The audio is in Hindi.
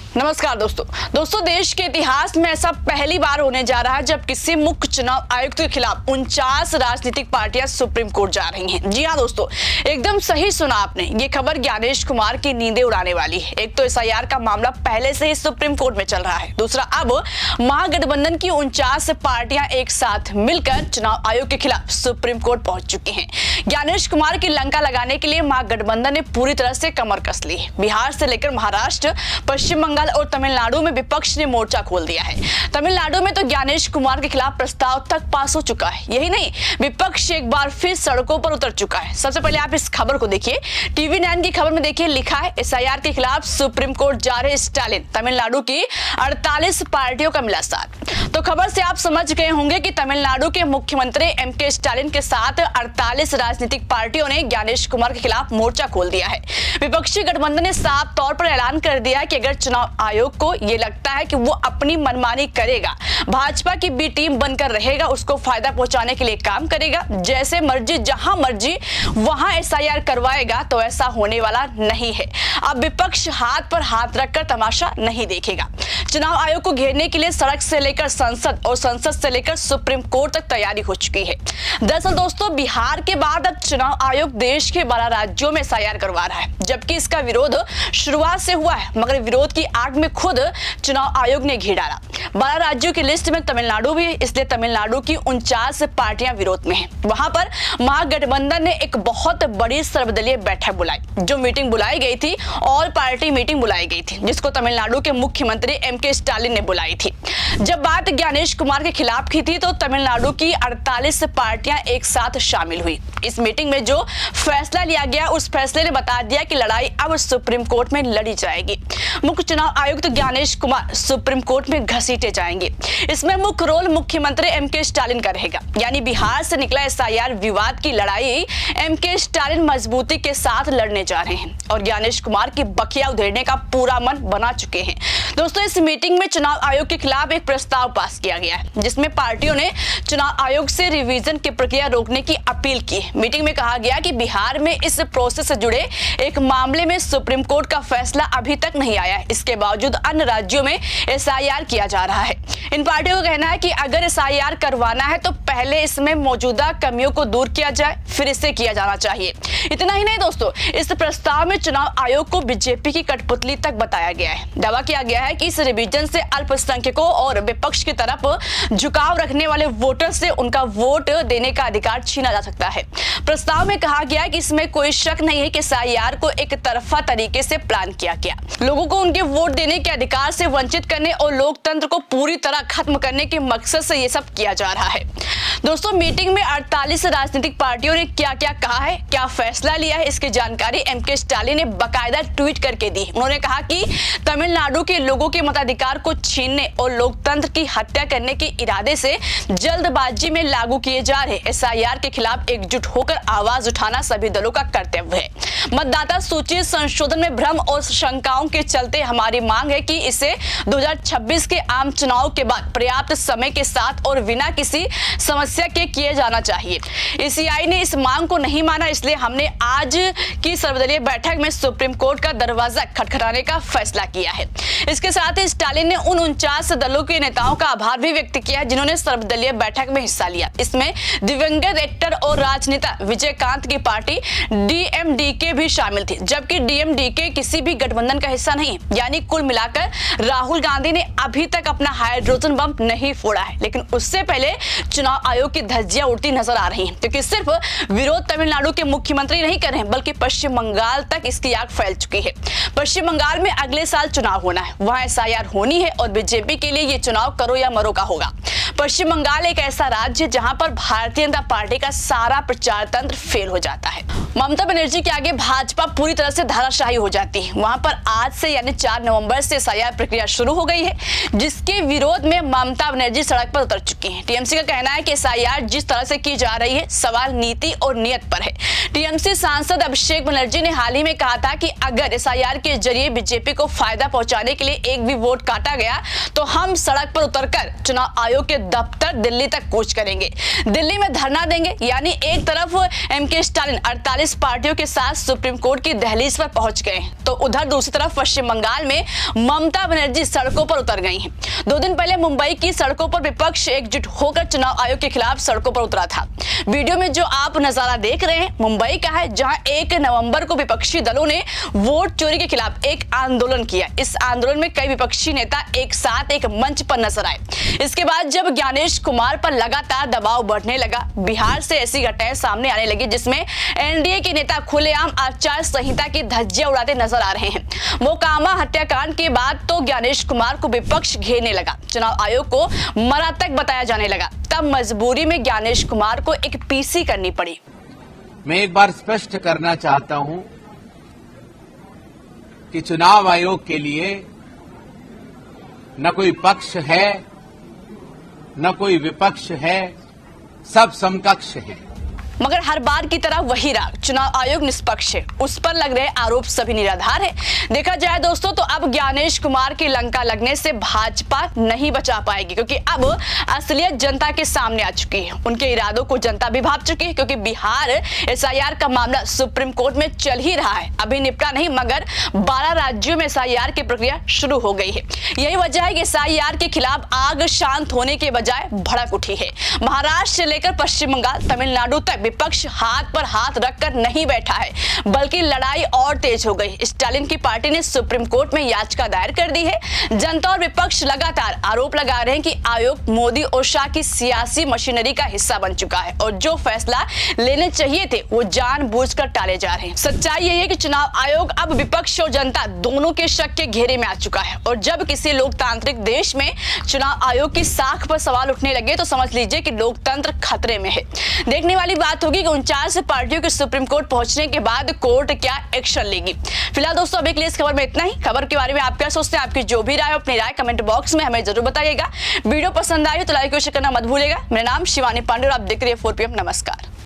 नमस्कार दोस्तों देश के इतिहास में ऐसा पहली बार होने जा रहा है जब किसी मुख्य चुनाव आयुक्त के खिलाफ 49 राजनीतिक पार्टियां सुप्रीम कोर्ट जा रही हैं। जी हां दोस्तों, एकदम सही सुना आपने। ये खबर ज्ञानेश कुमार की नींदें उड़ाने वाली है। एक तो एसआईआर का मामला पहले से ही सुप्रीम कोर्ट में चल रहा है, दूसरा अब महागठबंधन की 49 पार्टियां एक साथ मिलकर चुनाव आयोग के खिलाफ सुप्रीम कोर्ट पहुंच चुकी हैं। ज्ञानेश कुमार की लंका लगाने के लिए महागठबंधन ने पूरी तरह से कमर कस ली है। बिहार से लेकर महाराष्ट्र, पश्चिम बंगाल और तमिलनाडु में विपक्ष ने मोर्चा खोल दिया है। तमिलनाडु में तो ज्ञानेश कुमार के खिलाफ प्रस्ताव तक पास हो चुका है। यही नहीं, विपक्ष एक बार फिर सड़कों पर उतर चुका है। सबसे पहले आप इस खबर को देखिए। टीवी9 की खबर में देखिए, लिखा है एसआईआर के खिलाफ सुप्रीम कोर्ट जा रहे स्टालिन, तमिलनाडु की 48 पार्टियों का मिला साथ। तो खबर से आप समझ गए होंगे कि तमिलनाडु के मुख्यमंत्री एमके स्टालिन के साथ 48 राजनीतिक पार्टियों ने ज्ञानेश कुमार के खिलाफ मोर्चा खोल दिया है। विपक्षी गठबंधन ने साफ तौर पर ऐलान कर दिया कि अगर चुनाव आयोग को ये लगता है कि वो अपनी मनमानी करेगा, भाजपा की बी टीम बनकर रहेगा, उसको फायदा पहुंचाने के लिए काम करेगा, जैसे मर्जी जहां मर्जी वहां एसआईआर करवाएगा, तो ऐसा होने वाला नहीं है। अब विपक्ष हाथ पर हाथ रखकर तमाशा नहीं देखेगा। चुनाव आयोग को घेरने के लिए सड़क से लेकर संसद और संसद से लेकर सुप्रीम कोर्ट तक तैयारी हो चुकी है। दरअसल दोस्तों, बिहार के बाद अब चुनाव आयोग देश के 12 राज्यों में एसआईआर करवा रहा है, जबकि इसका विरोध शुरुआत से हुआ है, मगर विरोध की आग में खुद चुनाव आयोग ने घी डाला। 12 राज्यों की लिस्ट में तमिलनाडु भी है, इसलिए तमिलनाडु की 49 पार्टियां विरोध में हैं। वहां पर महागठबंधन ने एक बहुत बड़ी सर्वदलीय बैठक बुलाई। जो मीटिंग बुलाई गई थी, ऑल पार्टी मीटिंग बुलाई गई थी, जिसको तमिलनाडु के मुख्यमंत्री एमके स्टालिन ने बुलाई थी। जब बात ज्ञानेश कुमार के खिलाफ की थी, तो तमिलनाडु की 48 पार्टियां एक साथ शामिल हुई। इस मीटिंग में जो फैसला लिया गया, उस फैसले ने बता दिया कि लड़ाई अब सुप्रीम कोर्ट में लड़ी जाएगी। मुख्य चुनाव आयुक्त ज्ञानेश कुमार सुप्रीम कोर्ट में घसीटे जाएंगे। इसमें मुख्य रोल मुख्यमंत्री एमके स्टालिन का रहेगा। यानी बिहार से निकला एसआईआर विवाद की लड़ाई एमके स्टालिन मजबूती के साथ लड़ने जा रहे हैं और ज्ञानेश कुमार की बखिया उधेड़ने का पूरा मन बना चुके हैं। दोस्तों, इस मीटिंग में चुनाव आयोग के खिलाफ एक प्रस्ताव पास किया गया है, जिसमें पार्टियों ने चुनाव आयोग से रिवीजन की प्रक्रिया रोकने की अपील की है। मीटिंग में कहा गया कि बिहार में इस प्रोसेस से जुड़े एक मामले में सुप्रीम कोर्ट का फैसला अभी तक नहीं आया है। इसके बावजूद अन्य राज्यों में एसआईआर किया जा रहा है। इन पार्टियों का कहना है कि अगर एसआईआर करवाना है तो पहले इसमें मौजूदा कमियों को दूर किया जाए, फिर इसे किया जाना चाहिए। इतना ही नहीं दोस्तों, इस प्रस्ताव में चुनाव आयोग को बीजेपी की कठपुतली तक बताया गया है। दावा किया गया है कि इस रिवीजन से अल्पसंख्यकों और विपक्ष की तरफ झुकाव रखने वाले वोटर से उनका वोट देने का अधिकार छीना जा सकता है। प्रस्ताव में कहा गया है कि इसमें कोई शक नहीं है कि एसआईआर को एक तरफा तरीके से प्लान किया गया, लोगों को उनके वोट देने के अधिकार से वंचित करने और लोकतंत्र को पूरी तरह खत्म करने के मकसद से ये सब किया जा रहा है। दोस्तों, मीटिंग में 48 राजनीतिक पार्टियों ने क्या क्या कहा है, क्या फैसला लिया है, इसकी जानकारी एमके स्टालिन ने बाकायदा ट्वीट करके दी। उन्होंने कहा कि तमिलनाडु के लोगों के मताधिकार को छीनने और लोकतंत्र की हत्या करने के इरादे से जल्दबाजी में लागू किए जा रहे एसआईआर के खिलाफ एकजुट होकर आवाज उठाना सभी दलों का कर्तव्य है। मतदाता सूची संशोधन में भ्रम और शंकाओं के चलते हमारी मांग है कि इसे 2026 के आम चुनाव के बाद पर्याप्त समय के साथ और बिना किसी समस्या के किए जाना चाहिए। ईसीआई ने इस मांग को नहीं माना, इसलिए हमने आज की सर्वदलीय बैठक में सुप्रीम कोर्ट का दरवाजा खटखटाने का फैसला किया है। इसके साथ ही स्टालिन ने उन 49 दलों के नेताओं का आभार भी व्यक्त किया जिन्होंने सर्वदलीय बैठक में हिस्सा लिया। इसमें दिवंगत एक्टर और राजनेता विजयकांत की पार्टी डीएमडीके भी शामिल थी, जबकि डीएमडीके किसी भी गठबंधन का हिस्सा नहीं है। यानी कुल मिलाकर राहुल गांधी ने अभी तक अपना हाइड्रोजन बम नहीं फोड़ा है, लेकिन उससे पहले चुनाव आयोग की धज्जियां उड़ती नजर आ रही हैं, क्योंकि सिर्फ विरोध तमिलनाडु के मुख्यमंत्री नहीं कर रहे हैं, बल्कि पश्चिम बंगाल तक इसकी आग फैल चुकी है। पश्चिम बंगाल में अगले साल चुनाव होना है, वहां एसआईआर होनी है और बीजेपी के लिए ये चुनाव करो या मरो का होगा। पश्चिम बंगाल एक ऐसा राज्य है जहां पर भारतीय जनता पार्टी का सारा प्रचार तंत्र फेल हो जाता है। ममता बनर्जी के आगे भाजपा पूरी तरह से धाराशाही हो जाती है। वहां पर आज से यानी 4 नवंबर से एसआईआर प्रक्रिया शुरू हो गई है, जिसके विरोध में ममता बनर्जी सड़क पर उतर चुकी हैं। टीएमसी का कहना है कि एसआईआर जिस तरह से की जा रही है, सवाल नीति और नियत पर है। टीएमसी सांसद अभिषेक बनर्जी ने हाल ही में कहा था कि अगर एसआईआर के जरिए बीजेपी को फायदा पहुंचाने के लिए एक भी वोट काटा गया तो हम सड़क पर उतरकर चुनाव आयोग के दफ्तर दिल्ली तक कूच करेंगे, दिल्ली में धरना देंगे। यानी एक तरफ एमके स्टालिन 48 पार्टियों के साथ सुप्रीम कोर्ट की दहलीज पर पहुंच गए, तो उधर दूसरी तरफ पश्चिम बंगाल में ममता बनर्जी सड़कों पर उतर गई हैं। 2 दिन पहले मुंबई की सड़कों पर विपक्ष एकजुट होकर चुनाव आयोग के खिलाफ सड़कों पर उतरा था। वीडियो में जो आप नजारा देख रहे हैं मुंबई का है, जहां 1 नवंबर को विपक्षी दलों ने वोट चोरी के खिलाफ एक आंदोलन किया। इस आंदोलन में कई विपक्षी नेता एक साथ एक मंच पर नजर आए। इसके बाद जब ज्ञानेश कुमार पर लगातार दबाव बढ़ने लगा, बिहार से ऐसी घटनाएं सामने आने लगी जिसमें एनडीए के नेता खुलेआम आचार संहिता की धज्जियां उड़ाते नजर आ रहे हैं। मोकामा हत्याकांड के बाद तो ज्ञानेश कुमार को विपक्ष घेरने लगा, चुनाव आयोग को मरातक बताया जाने लगा। तब मजबूरी में ज्ञानेश कुमार को एक पीसी करनी पड़ी। मैं एक बार स्पष्ट करना चाहता हूं कि चुनाव आयोग के लिए न कोई पक्ष है न कोई विपक्ष है, सब समकक्ष है। मगर हर बार की तरह वही रहा, चुनाव आयोग निष्पक्ष है, उस पर लग रहे आरोप सभी निराधार है। देखा जाए दोस्तों तो अब ज्ञानेश कुमार की लंका लगने से भाजपा नहीं बचा पाएगी, क्योंकि अब असलियत जनता के सामने आ चुकी है। उनके इरादों को जनता भी भांप चुकी है, क्योंकि बिहार एसआईआर का मामला सुप्रीम कोर्ट में चल ही रहा है, अभी निपटा नहीं, मगर 12 राज्यों में एसआईआर की प्रक्रिया शुरू हो गई है। यही वजह है कि एसआईआर के खिलाफ आग शांत होने के बजाय भड़क उठी है। महाराष्ट्र से लेकर पश्चिम बंगाल, तमिलनाडु तक विपक्ष हाथ पर हाथ रखकर नहीं बैठा है, बल्कि लड़ाई और तेज हो गई। स्टालिन की पार्टी ने सुप्रीम कोर्ट में याचिका दायर कर दी है। जनता और विपक्ष लगातार आरोप लगा रहे हैं कि आयोग मोदी और शाह की सियासी मशीनरी का हिस्सा बन चुका है और जो फैसला लेने चाहिए थे वो जानबूझकर टाले जा रहे हैं। सच्चाई यही है कि चुनाव आयोग अब विपक्ष और जनता दोनों के शक के घेरे में आ चुका है, और जब किसी लोकतांत्रिक देश में चुनाव आयोग की साख पर सवाल उठने लगे तो समझ लीजिए कि लोकतंत्र खतरे में है। देखने वाली बात होगी कि 49 पार्टियों के सुप्रीम कोर्ट पहुंचने के बाद कोर्ट क्या एक्शन लेगी। फिलहाल दोस्तों अभी के लिए इस खबर में इतना ही। खबर के बारे में आप क्या सोचते हैं, आपकी जो भी राय हो अपनी राय कमेंट बॉक्स में हमें जरूर बताइएगा। वीडियो पसंद आई तो लाइक और शेयर करना मत भूलिएगा। मेरा नाम शिवानी पांडे और आप देख रहे हैं 4PM। नमस्कार।